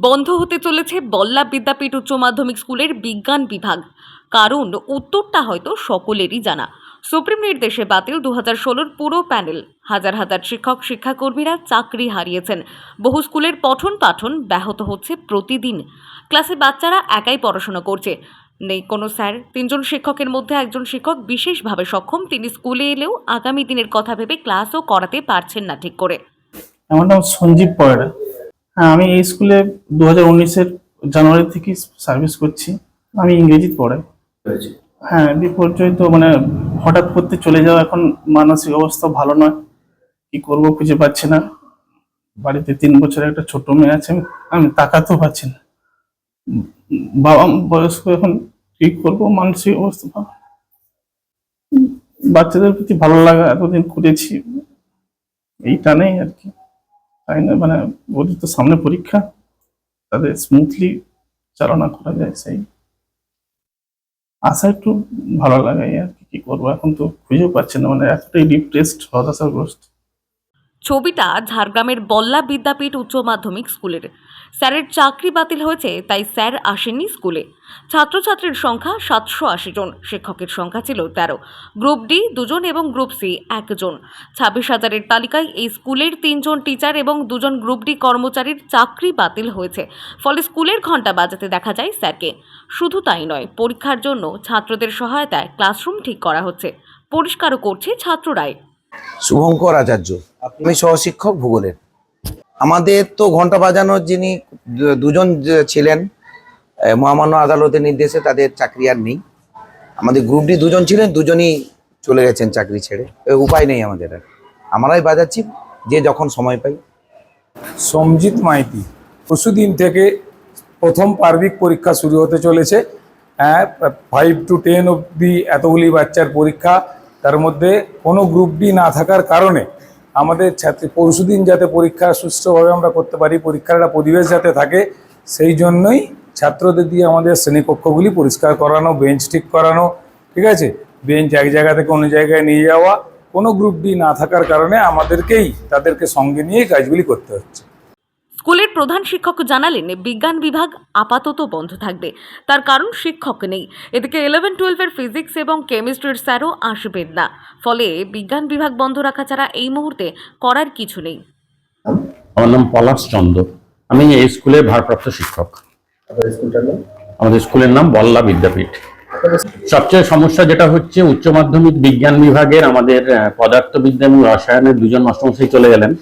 বন্ধ হতে চলেছে বল্লা বিদ্যাপীঠ উচ্চ মাধ্যমিক স্কুলের বিজ্ঞান বিভাগ। কারণ উত্তরটা হয়তো সকলেরই জানা। সুপ্রিম নির্দেশে বাতিল 2016 পুরো প্যানেল। হাজার হাজার শিক্ষক শিক্ষাকর্মীরা চাকরি হারিয়েছেন। বহু স্কুলের পঠন পাঠন ব্যাহত হচ্ছে প্রতিদিন। ক্লাসে বাচ্চারা একাই পড়াশোনা করছে, নেই কোনো স্যার। 3জন শিক্ষকের মধ্যে একজন শিক্ষক বিশেষভাবে সক্ষম, তিনি স্কুলে এলেও আগামী দিনের কথা ভেবে ক্লাসও করাতে পারছেন না ঠিক করে। আমার নাম সঞ্জীব পয়রা। হ্যাঁ, আমি এই স্কুলে 2019-এর জানুয়ারি থেকে সার্ভিস করছি। আমি ইংরেজি পড়াই। হ্যাঁ, বিপর্যয় তো হঠাৎ করতে চলে যাওয়া, এখন মানসিক অবস্থা ভালো নয়, কি করব খুঁজে পাচ্ছি না। বাড়িতে 3 বছরের একটা ছোট মেয়ে আছে, আমি তাকাতেও পাচ্ছি না। বাবা বয়স্ক, এখন কি করব, মানসিক অবস্থা ভালো। বাচ্চাদের প্রতি ভালো লাগা এতদিন করেছি, এইটা নেই আর কি। তাই না, ওদের তো সামনে পরীক্ষা, তাদের স্মুথলি চালনা করা যায়, সেই আশা একটু ভালো লাগাই আর কি করবো। এখন তো খুঁজেও পাচ্ছি না, এতটাই ডিপ্রেসড, হতাশাগ্রস্ত। ছবিটা ঝাড়গ্রামের বল্লা বিদ্যাপীঠ উচ্চ মাধ্যমিক স্কুলের। স্যারের চাকরি বাতিল হয়েছে, তাই স্যার আসেননি স্কুলে। ছাত্রছাত্রীর সংখ্যা 780 জন, শিক্ষকের সংখ্যা ছিল 13। গ্রুপ ডি 2 জন এবং গ্রুপ সি 1 জন। 26,000-এর তালিকায় এই স্কুলের 3 জন টিচার এবং 2 জন গ্রুপ ডি কর্মচারীর চাকরি বাতিল হয়েছে। ফলে স্কুলের ঘন্টা বাজাতে দেখা যায় স্যারকে। শুধু তাই নয়, পরীক্ষার জন্য ছাত্রদের সহায়তায় ক্লাসরুম ঠিক করা হচ্ছে, পরিষ্কারও করছে ছাত্ররাই। শুভঙ্কর আচার্য, আমি সহশিক্ষক ভূগোলের। আমাদের তো ঘন্টা বাজানোর যিনি 2 জন ছিলেন, মহামান্য আদালতের নির্দেশে তাদের চাকরি আর নেই। আমাদের গ্রুপ ডি 2 জন ছিলেন, 2 জনই চলে গেছেন চাকরি ছেড়ে। উপায় নেই আমাদের আর, আমরাই বাজাচ্ছি যে যখন সময় পাই। সমজিৎ মাইতি, পরশুদিন থেকে প্রথম পার্বিক পরীক্ষা শুরু হতে চলেছে। 5 to 10 অবধি এতগুলি বাচ্চার পরীক্ষা, তার মধ্যে কোনো গ্রুপ ডি না থাকার কারণে আমাদের পরশুদিন যাতে পরীক্ষা সুষ্ঠুভাবে আমরা করতে পারি, পরীক্ষার একটা পরিবেশ যাতে থাকে, সেই জন্যই ছাত্রদের দিয়ে আমাদের শ্রেণীকক্ষগুলি পরিষ্কার করানো, বেঞ্চ ঠিক করানো, ঠিক আছে, বেঞ্চ এক জায়গা থেকে অন্য জায়গায় নিয়ে যাওয়া। কোনো গ্রুপ ডি না থাকার কারণে আমাদেরকেই তাদেরকে সঙ্গে নিয়ে কাজগুলি করতে হচ্ছে। স্কুলের প্রধান শিক্ষক জানালেন, বিজ্ঞান বিভাগ আপাতত বন্ধ থাকবে, তার কারণ শিক্ষক নেই। এদিকে 11-12-এর ফিজিক্স এবং কেমিস্ট্রির স্যারও আসবেন না। ফলে বিজ্ঞান বিভাগ বন্ধ রাখা ছাড়া এই মুহূর্তে করার কিছু নেই। আমার নাম পলাশ চন্দ্র, আমি এই স্কুলের ভারপ্রাপ্ত শিক্ষক। আমাদের স্কুলের নাম বল্লা বিদ্যাপীঠ। সবচেয়ে সমস্যা যেটা হচ্ছে, উচ্চ মাধ্যমিক বিজ্ঞান বিভাগের আমাদের পদার্থবিদ্যা এবং রসায়নের 2 জন মাস্টারমশাই চলে গেলেন।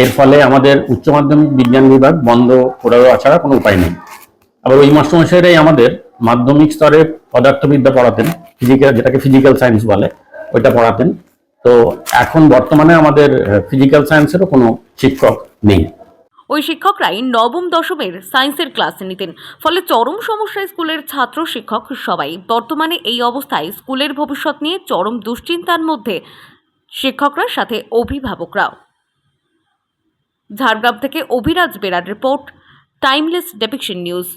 এর ফলে আমাদের উচ্চ মাধ্যমিক বিজ্ঞান বিভাগ বন্ধ করে দেওয়া ছাড়া কোনো উপায় নেই। আবার ওই মাস্টারমশাইরাই আমাদের মাধ্যমিক স্তরে পদার্থবিদ্যা পড়াতেন, ফিজিক্যাল, যেটাকে ফিজিক্যাল সায়েন্স বলে, ওইটা পড়াতেন। তো এখন বর্তমানে আমাদের ফিজিক্যাল সায়েন্সেরও কোনো শিক্ষক নেই। ওই শিক্ষকরাই নবম দশমের সায়েন্সের ক্লাস নিতেন। ফলে চরম সমস্যায় স্কুলের ছাত্র শিক্ষক সবাই। বর্তমানে এই অবস্থায় স্কুলের ভবিষ্যৎ নিয়ে চরম দুশ্চিন্তার মধ্যে শিক্ষকরা, সাথে অভিভাবকরাও। ঝাড়গ্রাম থেকে Abhiraj Berar report, timeless depiction news.